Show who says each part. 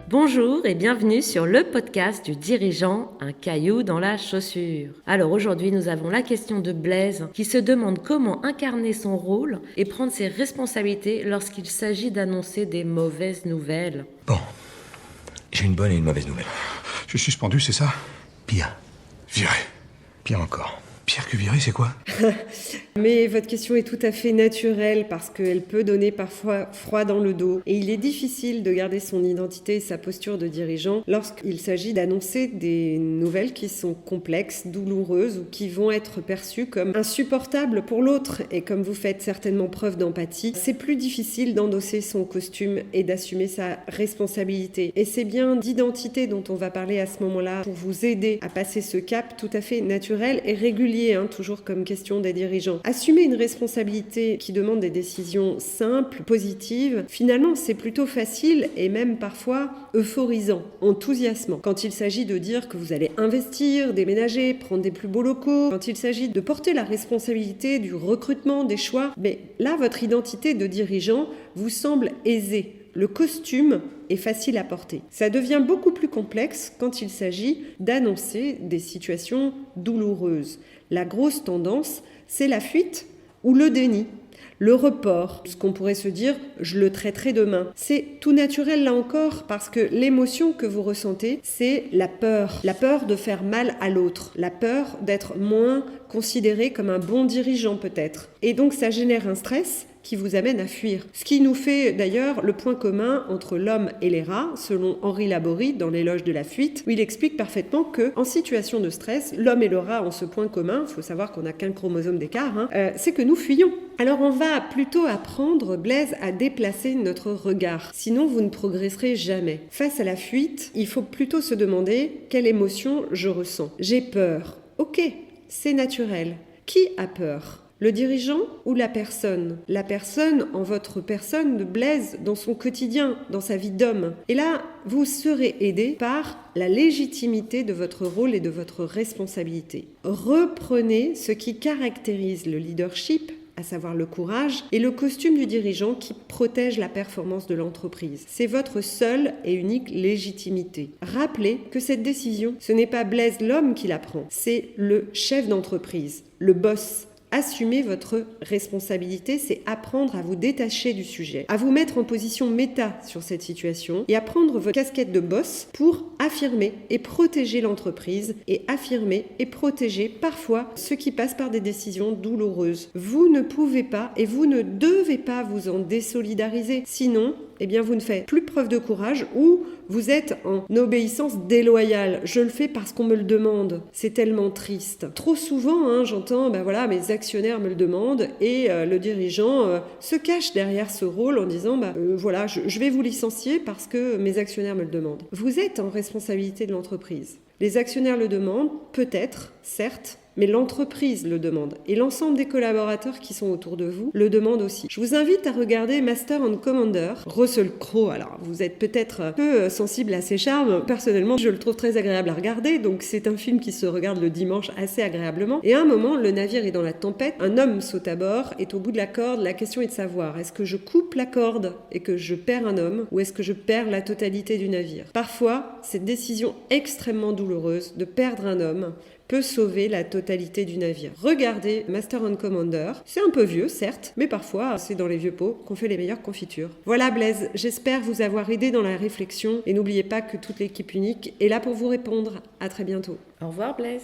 Speaker 1: Bonjour et bienvenue sur le podcast du dirigeant, un caillou dans la chaussure. Alors aujourd'hui, nous avons la question de Blaise qui se demande comment incarner son rôle et prendre ses responsabilités lorsqu'il s'agit d'annoncer des mauvaises nouvelles.
Speaker 2: Bon, j'ai une bonne et une mauvaise nouvelle.
Speaker 3: Je suis suspendu, c'est ça?
Speaker 2: Pire.
Speaker 3: Viré.
Speaker 2: Pire encore.
Speaker 3: Pire que viré, c'est quoi?
Speaker 4: Mais votre question est tout à fait naturelle parce qu'elle peut donner parfois froid dans le dos. Et il est difficile de garder son identité et sa posture de dirigeant lorsqu'il s'agit d'annoncer des nouvelles qui sont complexes, douloureuses ou qui vont être perçues comme insupportables pour l'autre. Et comme vous faites certainement preuve d'empathie, c'est plus difficile d'endosser son costume et d'assumer sa responsabilité. Et c'est bien d'identité dont on va parler à ce moment-là pour vous aider à passer ce cap tout à fait naturel et régulier. Toujours comme question des dirigeants. Assumer une responsabilité qui demande des décisions simples, positives, finalement c'est plutôt facile et même parfois euphorisant, enthousiasmant. Quand il s'agit de dire que vous allez investir, déménager, prendre des plus beaux locaux, quand il s'agit de porter la responsabilité du recrutement, des choix, mais là votre identité de dirigeant vous semble aisée. Le costume est facile à porter. Ça devient beaucoup plus complexe quand il s'agit d'annoncer des situations douloureuses. La grosse tendance, c'est la fuite ou le déni, le report, ce qu'on pourrait se dire « je le traiterai demain ». C'est tout naturel là encore parce que l'émotion que vous ressentez, c'est la peur de faire mal à l'autre, la peur d'être moins considéré comme un bon dirigeant peut-être. Et donc ça génère un stress qui vous amène à fuir. Ce qui nous fait d'ailleurs le point commun entre l'homme et les rats, selon Henri Laborie dans l'éloge de la fuite, où il explique parfaitement que en situation de stress, l'homme et le rat ont ce point commun, il faut savoir qu'on n'a qu'un chromosome d'écart, c'est que nous fuyons. Alors on va plutôt apprendre, Blaise, à déplacer notre regard, sinon vous ne progresserez jamais. Face à la fuite, il faut plutôt se demander quelle émotion je ressens. J'ai peur. Ok, c'est naturel. Qui a peur ? Le dirigeant ou la personne? La personne en votre personne de Blaise dans son quotidien, dans sa vie d'homme. Et là, vous serez aidé par la légitimité de votre rôle et de votre responsabilité. Reprenez ce qui caractérise le leadership, à savoir le courage, et le costume du dirigeant qui protège la performance de l'entreprise. C'est votre seule et unique légitimité. Rappelez que cette décision, ce n'est pas Blaise l'homme qui la prend, c'est le chef d'entreprise, le boss. Assumez votre responsabilité, c'est apprendre à vous détacher du sujet, à vous mettre en position méta sur cette situation et à prendre votre casquette de boss pour affirmer et protéger l'entreprise et affirmer et protéger parfois ceux qui passent par des décisions douloureuses. Vous ne pouvez pas et vous ne devez pas vous en désolidariser, sinon vous ne faites plus preuve de courage ou vous êtes en obéissance déloyale. Je le fais parce qu'on me le demande. C'est tellement triste. Trop souvent, j'entends, mes actionnaires me le demandent et le dirigeant se cache derrière ce rôle en disant, je vais vous licencier parce que mes actionnaires me le demandent. Vous êtes en responsabilité de l'entreprise. Les actionnaires le demandent, peut-être, certes, mais l'entreprise le demande et l'ensemble des collaborateurs qui sont autour de vous le demandent aussi. Je vous invite à regarder Master and Commander, Russell Crowe. Alors, vous êtes peut-être un peu sensible à ses charmes. Personnellement, je le trouve très agréable à regarder. Donc, c'est un film qui se regarde le dimanche assez agréablement. Et à un moment, le navire est dans la tempête. Un homme saute à bord, est au bout de la corde. La question est de savoir, est-ce que je coupe la corde et que je perds un homme ou est-ce que je perds la totalité du navire? Parfois, cette décision extrêmement douloureuse de perdre un homme peut sauver la totalité du navire. Regardez Master and Commander. C'est un peu vieux, certes, mais parfois, c'est dans les vieux pots qu'on fait les meilleures confitures. Voilà Blaise, j'espère vous avoir aidé dans la réflexion et n'oubliez pas que toute l'équipe unique est là pour vous répondre. À très bientôt.
Speaker 1: Au revoir Blaise.